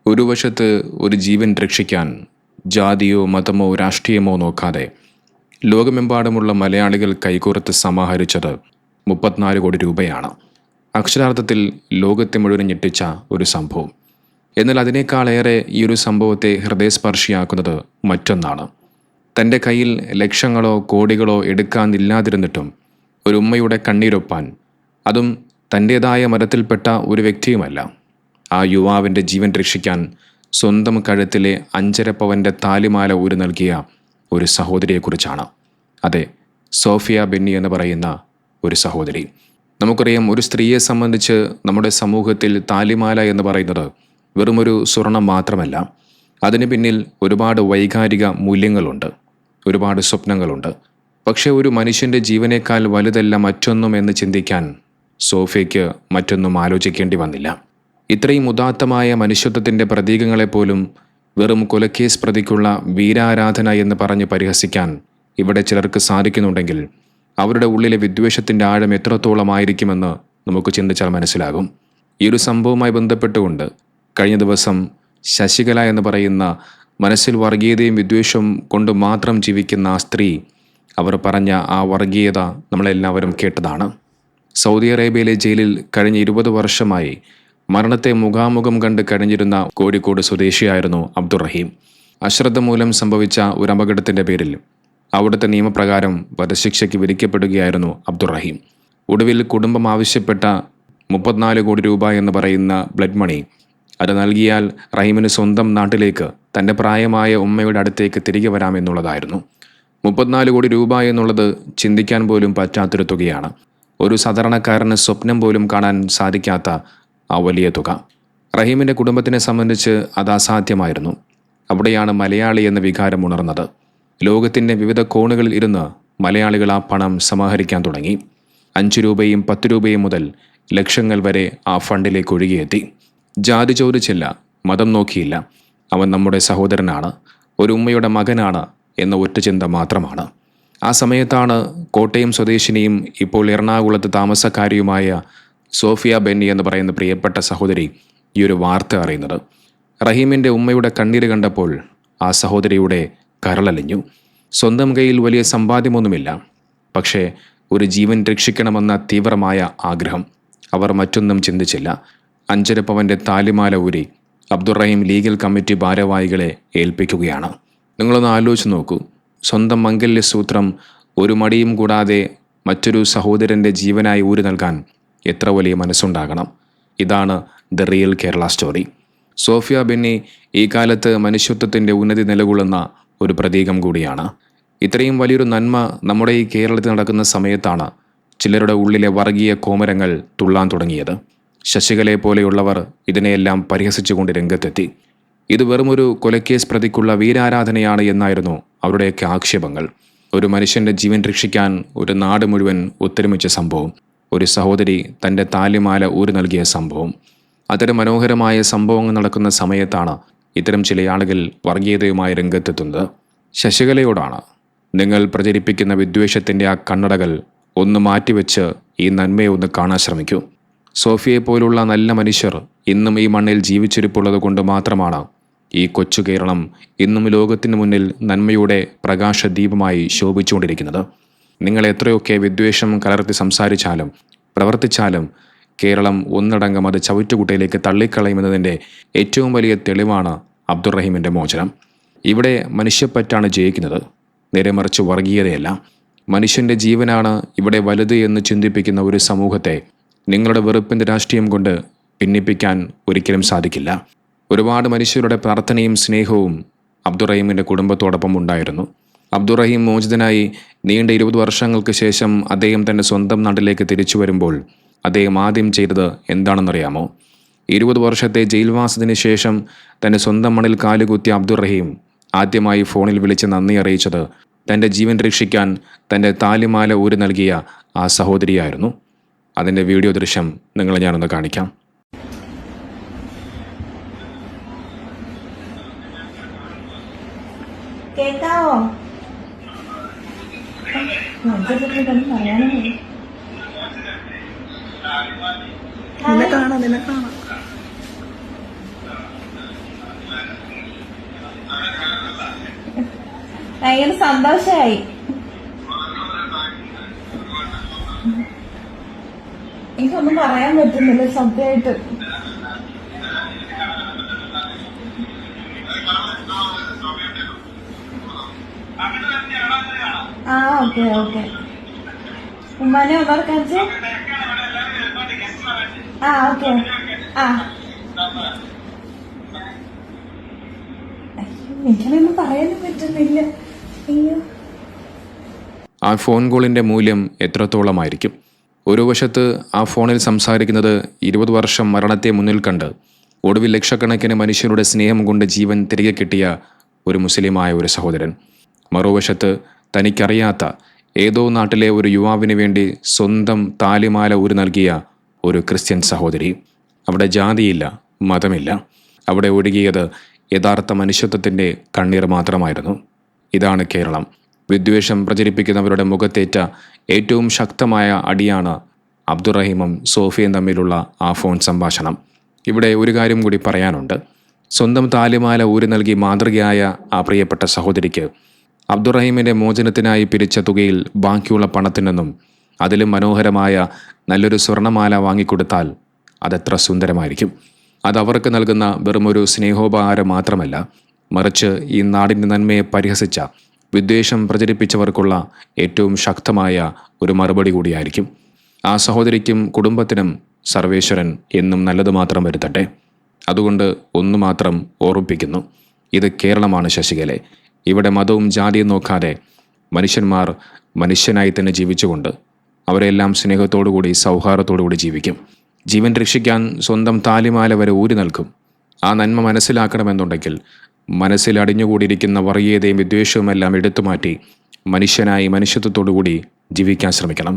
ഒരു വശത്ത് ഒരു ജീവൻ രക്ഷിക്കാൻ ജാതിയോ മതമോ രാഷ്ട്രീയമോ നോക്കാതെ ലോകമെമ്പാടുമുള്ള മലയാളികൾ കൈകോർത്ത് സമാഹരിച്ചത് 34 കോടി രൂപയാണ്. അക്ഷരാർത്ഥത്തിൽ ലോകത്തെ മുഴുവൻ ഞെട്ടിച്ച ഒരു സംഭവം. എന്നാൽ അതിനേക്കാളേറെ ഈ ഒരു സംഭവത്തെ ഹൃദയസ്പർശിയാക്കുന്നത് മറ്റൊന്നാണ്. തൻ്റെ കയ്യിൽ ലക്ഷങ്ങളോ കോടികളോ എടുക്കാനില്ലാതിരുന്നിട്ടും ഒരു ഉമ്മയുടെ കണ്ണീരൊപ്പാൻ, അതും തൻ്റേതായ മതത്തിൽപ്പെട്ട ഒരു വ്യക്തിയുമല്ല, ആ യുവാവിൻ്റെ ജീവൻ രക്ഷിക്കാൻ സ്വന്തം കഴുത്തിലെ 5.5 പവൻ്റെ താലിമാല ഊരി നൽകിയ ഒരു സഹോദരിയെക്കുറിച്ചാണ്. അതെ, സോഫിയ ബെന്നി എന്ന് പറയുന്ന ഒരു സഹോദരി. നമുക്കറിയാം, ഒരു സ്ത്രീയെ സംബന്ധിച്ച് നമ്മുടെ സമൂഹത്തിൽ താലിമാല എന്ന് പറയുന്നത് വെറുമൊരു സ്വർണം മാത്രമല്ല. അതിന് പിന്നിൽ ഒരുപാട് വൈകാരിക മൂല്യങ്ങളുണ്ട്, ഒരുപാട് സ്വപ്നങ്ങളുണ്ട്. പക്ഷേ ഒരു മനുഷ്യൻ്റെ ജീവനേക്കാൾ വലുതല്ല മറ്റൊന്നും എന്ന് ചിന്തിക്കാൻ സോഫിയയ്ക്ക് മറ്റൊന്നും ആലോചിക്കേണ്ടി വന്നില്ല. ഇത്രയും ഉദാത്തമായ മനുഷ്യത്വത്തിൻ്റെ പ്രതീകങ്ങളെപ്പോലും വെറും കൊലക്കേസ് പ്രതിക്കുള്ള വീരാരാധന എന്ന് പറഞ്ഞ് പരിഹസിക്കാൻ ഇവിടെ ചിലർക്ക് സാധിക്കുന്നുണ്ടെങ്കിൽ അവരുടെ ഉള്ളിലെ വിദ്വേഷത്തിൻ്റെ ആഴം എത്രത്തോളമായിരിക്കുമെന്ന് നമുക്ക് ചിന്തിച്ചാൽ മനസ്സിലാകും. ഈ ഒരു സംഭവവുമായി ബന്ധപ്പെട്ടുകൊണ്ട് കഴിഞ്ഞ ദിവസം ശശികല എന്ന് പറയുന്ന മനസ്സിൽ വർഗീയതയും വിദ്വേഷവും കൊണ്ട് മാത്രം ജീവിക്കുന്ന ആ സ്ത്രീ അവർ പറഞ്ഞ ആ വർഗീയത നമ്മളെല്ലാവരും കേട്ടതാണ്. സൗദി അറേബ്യയിലെ ജയിലിൽ കഴിഞ്ഞ 20 വർഷമായി മരണത്തെ മുഖാമുഖം കണ്ട് കഴിഞ്ഞിരുന്ന കോഴിക്കോട് സ്വദേശിയായിരുന്നു അബ്ദുറഹീം. അശ്രദ്ധ മൂലം സംഭവിച്ച ഒരു അപകടത്തിൻ്റെ പേരിൽ അവിടുത്തെ നിയമപ്രകാരം വധശിക്ഷയ്ക്ക് വിധിക്കപ്പെടുകയായിരുന്നു അബ്ദുറഹീം. ഒടുവിൽ കുടുംബം ആവശ്യപ്പെട്ട 34 കോടി രൂപ എന്ന് പറയുന്ന ബ്ലഡ് മണി, അത് നൽകിയാൽ റഹീമിന് സ്വന്തം നാട്ടിലേക്ക് തൻ്റെ പ്രായമായ ഉമ്മയുടെ അടുത്തേക്ക് തിരികെ വരാമെന്നുള്ളതായിരുന്നു. 34 കോടി രൂപ എന്നുള്ളത് ചിന്തിക്കാൻ പോലും പറ്റാത്തൊരു തുകയാണ്. ഒരു സാധാരണക്കാരന് സ്വപ്നം പോലും കാണാൻ സാധിക്കാത്ത ആ വലിയ തുക. റഹീമിൻ്റെ കുടുംബത്തിനെ സംബന്ധിച്ച് അത് അസാധ്യമായിരുന്നു. അവിടെയാണ് മലയാളി എന്ന വികാരം ഉണർന്നത്. ലോകത്തിൻ്റെ വിവിധ കോണുകളിൽ ഇരുന്ന് മലയാളികൾ ആ പണം സമാഹരിക്കാൻ തുടങ്ങി. 5 രൂപയും 10 രൂപയും മുതൽ ലക്ഷങ്ങൾ വരെ ആ ഫണ്ടിലേക്ക് ഒഴുകിയെത്തി. ജാതി ചോദിച്ചില്ല, മതം നോക്കിയില്ല. അവൻ നമ്മുടെ സഹോദരനാണ്, ഒരു ഉമ്മയുടെ മകനാണ് എന്ന ഒറ്റ ചിന്ത മാത്രമാണ്. ആ സമയത്താണ് കോട്ടയം സ്വദേശിനിയും ഇപ്പോൾ എറണാകുളത്ത് താമസക്കാരിയുമായ സോഫിയ ബെന്നി എന്ന് പറയുന്ന പ്രിയപ്പെട്ട സഹോദരി ഈ ഒരു വാർത്ത അറിയുന്നത്. റഹീമിൻ്റെ ഉമ്മയുടെ കണ്ണീര് കണ്ടപ്പോൾ ആ സഹോദരിയുടെ കരളലിഞ്ഞു. സ്വന്തം കയ്യിൽ വലിയ സമ്പാദ്യമൊന്നുമില്ല, പക്ഷേ ഒരു ജീവൻ രക്ഷിക്കണമെന്ന തീവ്രമായ ആഗ്രഹം. അവർ മറ്റൊന്നും ചിന്തിച്ചില്ല. 5.5 പവൻ്റെ താലിമാല ഊരി അബ്ദുറഹീം ലീഗൽ കമ്മിറ്റി ഭാരവാഹികളെ ഏൽപ്പിക്കുകയാണ്. നിങ്ങളൊന്ന് ആലോചിച്ച് നോക്കൂ. സ്വന്തം മംഗല്യസൂത്രം ഒരു മടിയും കൂടാതെ മറ്റൊരു സഹോദരൻ്റെ ജീവനായി ഊരി നൽകാൻ എത്ര വലിയ മനസ്സുണ്ടാകണം. ഇതാണ് the real Kerala story. Sofia Benny ഈ കാലത്ത് മനുഷ്യത്വത്തിൻ്റെ ഉന്നതി നിലകൊള്ളുന്ന ഒരു പ്രതീകം കൂടിയാണ്. ഇത്രയും വലിയൊരു നന്മ നമ്മുടെ ഈ കേരളത്തിൽ നടക്കുന്ന സമയത്താണ് ചിലരുടെ ഉള്ളിലെ വർഗീയ കോമരങ്ങൾ തുള്ളാൻ തുടങ്ങിയത്. ശശികലയെ പോലെയുള്ളവർ ഇതിനെയെല്ലാം പരിഹസിച്ചുകൊണ്ട് രംഗത്തെത്തി. ഇത് വെറുമൊരു കൊലക്കേസ് പ്രതിക്കുള്ള വീരാരാധനയാണ് എന്നായിരുന്നു അവരുടെയൊക്കെ ആക്ഷേപങ്ങൾ. ഒരു മനുഷ്യൻ്റെ ജീവൻ രക്ഷിക്കാൻ ഒരു നാട് മുഴുവൻ ഒത്തൊരുമിച്ച സംഭവം, ഒരു സഹോദരി തൻ്റെ താലിമാല ഊരി നൽകിയ സംഭവം. അത്തരം മനോഹരമായ സംഭവങ്ങൾ നടക്കുന്ന സമയത്താണ് ഇത്തരം ചില ആളുകൾ വർഗീയതയുമായി രംഗത്തെത്തുന്നത്. ശശികലയോടാണ്, നിങ്ങൾ പ്രചരിപ്പിക്കുന്ന വിദ്വേഷത്തിൻ്റെ ആ കണ്ണടകൾ ഒന്ന് മാറ്റിവെച്ച് ഈ നന്മയെ ഒന്ന് കാണാൻ ശ്രമിക്കൂ. സോഫിയെ പോലുള്ള നല്ല മനുഷ്യർ ഇന്നും ഈ മണ്ണിൽ ജീവിച്ചിരിപ്പുള്ളത് കൊണ്ട് മാത്രമാണ് ഈ കൊച്ചു കേരളം ഇന്നും ലോകത്തിന് മുന്നിൽ നന്മയുടെ പ്രകാശദീപമായി ശോഭിച്ചുകൊണ്ടിരിക്കുന്നത്. നിങ്ങൾ എത്രയൊക്കെ വിദ്വേഷം കലർത്തി സംസാരിച്ചാലും പ്രവർത്തിച്ചാലും കേരളം ഒന്നടങ്കം അത് ചവിറ്റുകുട്ടയിലേക്ക് തള്ളിക്കളയുമെന്നതിൻ്റെ ഏറ്റവും വലിയ തെളിവാണ് അബ്ദുറഹീമിൻ്റെ മോചനം. ഇവിടെ മനുഷ്യപ്പറ്റാണ് ജയിക്കുന്നത്, നേരെ മറിച്ച് വർഗീയതയല്ല. മനുഷ്യൻ്റെ ജീവനാണ് ഇവിടെ വലുത് എന്ന് ചിന്തിപ്പിക്കുന്ന ഒരു സമൂഹത്തെ നിങ്ങളുടെ വെറുപ്പിൻ്റെ രാഷ്ട്രീയം കൊണ്ട് ഭിന്നിപ്പിക്കാൻ ഒരിക്കലും സാധിക്കില്ല. ഒരുപാട് മനുഷ്യരുടെ പ്രാർത്ഥനയും സ്നേഹവും അബ്ദുറഹീമിൻ്റെ കുടുംബത്തോടൊപ്പം ഉണ്ടായിരുന്നു. അബ്ദുറഹീം മോചിതനായി നീണ്ട 20 വർഷങ്ങൾക്ക് ശേഷം അദ്ദേഹം തൻ്റെ സ്വന്തം നാട്ടിലേക്ക് തിരിച്ചു വരുമ്പോൾ അദ്ദേഹം ആദ്യം ചെയ്തത് എന്താണെന്നറിയാമോ? 20 വർഷത്തെ ജയിൽവാസത്തിന് ശേഷം തൻ്റെ സ്വന്തം മണ്ണിൽ കാലുകുത്തിയ അബ്ദുറഹീം ആദ്യമായി ഫോണിൽ വിളിച്ച് നന്ദി അറിയിച്ചത് തൻ്റെ ജീവൻ രക്ഷിക്കാൻ തൻ്റെ താലിമാല ഊരി നൽകിയ ആ സഹോദരിയായിരുന്നു. അതിൻ്റെ വീഡിയോ ദൃശ്യം നിങ്ങളെ ഞാനൊന്ന് കാണിക്കാം. കേക്കാവോ? നിന്നെ കാണാം ഭയങ്കര സന്തോഷായി. എനിക്കൊന്നും പറയാൻ പറ്റുന്നില്ല സത്യമായിട്ട്. ആ ഓക്കെ ഓക്കെ. ഉമ്മാനെ ഒന്നോട് കാണിച്ച്. ആ ഓക്കെ. ആ എനിക്കതൊന്നും പറയാനും പറ്റുന്നില്ല. അയ്യോ. ആ ഫോൺ കോളിൻ്റെ മൂല്യം എത്രത്തോളമായിരിക്കും? ഒരു വശത്ത് ആ ഫോണിൽ സംസാരിക്കുന്നത് 20 വർഷം മരണത്തെ മുന്നിൽ കണ്ട് ഒടുവിൽ ലക്ഷക്കണക്കിന് മനുഷ്യരുടെ സ്നേഹം കൊണ്ട് ജീവൻ തിരികെ കിട്ടിയ ഒരു മുസ്ലിമായ ഒരു സഹോദരൻ. മറുവശത്ത് തനിക്കറിയാത്ത ഏതോ നാട്ടിലെ ഒരു യുവാവിന് വേണ്ടി സ്വന്തം താലിമാല ഊരി നൽകിയ ഒരു ക്രിസ്ത്യൻ സഹോദരി. അവിടെ ജാതിയില്ല, മതമില്ല. അവിടെ ഒഴുകിയത് യഥാർത്ഥ മനുഷ്യത്വത്തിൻ്റെ കണ്ണീർ മാത്രമായിരുന്നു. ഇതാണ് കേരളം. വിദ്വേഷം പ്രചരിപ്പിക്കുന്നവരുടെ മുഖത്തേറ്റ ഏറ്റവും ശക്തമായ അടിയാണ് അബ്ദുറഹീമും സോഫിയയും തമ്മിലുള്ള ആ ഫോൺ സംഭാഷണം. ഇവിടെ ഒരു കാര്യം കൂടി പറയാനുണ്ട്. സ്വന്തം താലിമാല ഊരി നൽകി മാതൃകയായ ആ പ്രിയപ്പെട്ട സഹോദരിക്ക് അബ്ദുറഹീമിൻ്റെ മോചനത്തിനായി പിരിച്ച തുകയിൽ ബാക്കിയുള്ള പണത്തിൽ നിന്നും അതിലും മനോഹരമായ നല്ലൊരു സ്വർണ്ണമാല വാങ്ങിക്കൊടുത്താൽ അതെത്ര സുന്ദരമായിരിക്കും. അതവർക്ക് നൽകുന്ന വെറുമൊരു സ്നേഹോപഹാരം മാത്രമല്ല, മറിച്ച് ഈ നാടിൻ്റെ നന്മയെ പരിഹസിച്ച വിദ്വേഷം പ്രചരിപ്പിച്ചവർക്കുള്ള ഏറ്റവും ശക്തമായ ഒരു മറുപടി കൂടിയായിരിക്കും. ആ സഹോദരിക്കും കുടുംബത്തിനും സർവേശ്വരൻ എന്നും നല്ലത് മാത്രം വരുത്തട്ടെ. അതുകൊണ്ട് ഒന്നു മാത്രം ഓർമ്മിപ്പിക്കുന്നു, ഇത് കേരളമാണ് ശശികലെ. ഇവിടെ മതവും ജാതിയും നോക്കാതെ മനുഷ്യന്മാർ മനുഷ്യനായി തന്നെ ജീവിച്ചുകൊണ്ട് അവരെല്ലാം സ്നേഹത്തോടുകൂടി സൗഹാർദ്ദത്തോടുകൂടി ജീവിക്കും. ജീവൻ രക്ഷിക്കാൻ സ്വന്തം താലിമാല വരെ ഊരി നൽകും. ആ നന്മ മനസ്സിലാക്കണമെന്നുണ്ടെങ്കിൽ മനസ്സിൽ അടിഞ്ഞുകൂടിയിരിക്കുന്ന വർഗീയതയും വിദ്വേഷവും എല്ലാം എടുത്തുമാറ്റി മനുഷ്യനായി മനുഷ്യത്വത്തോടുകൂടി ജീവിക്കാൻ ശ്രമിക്കണം.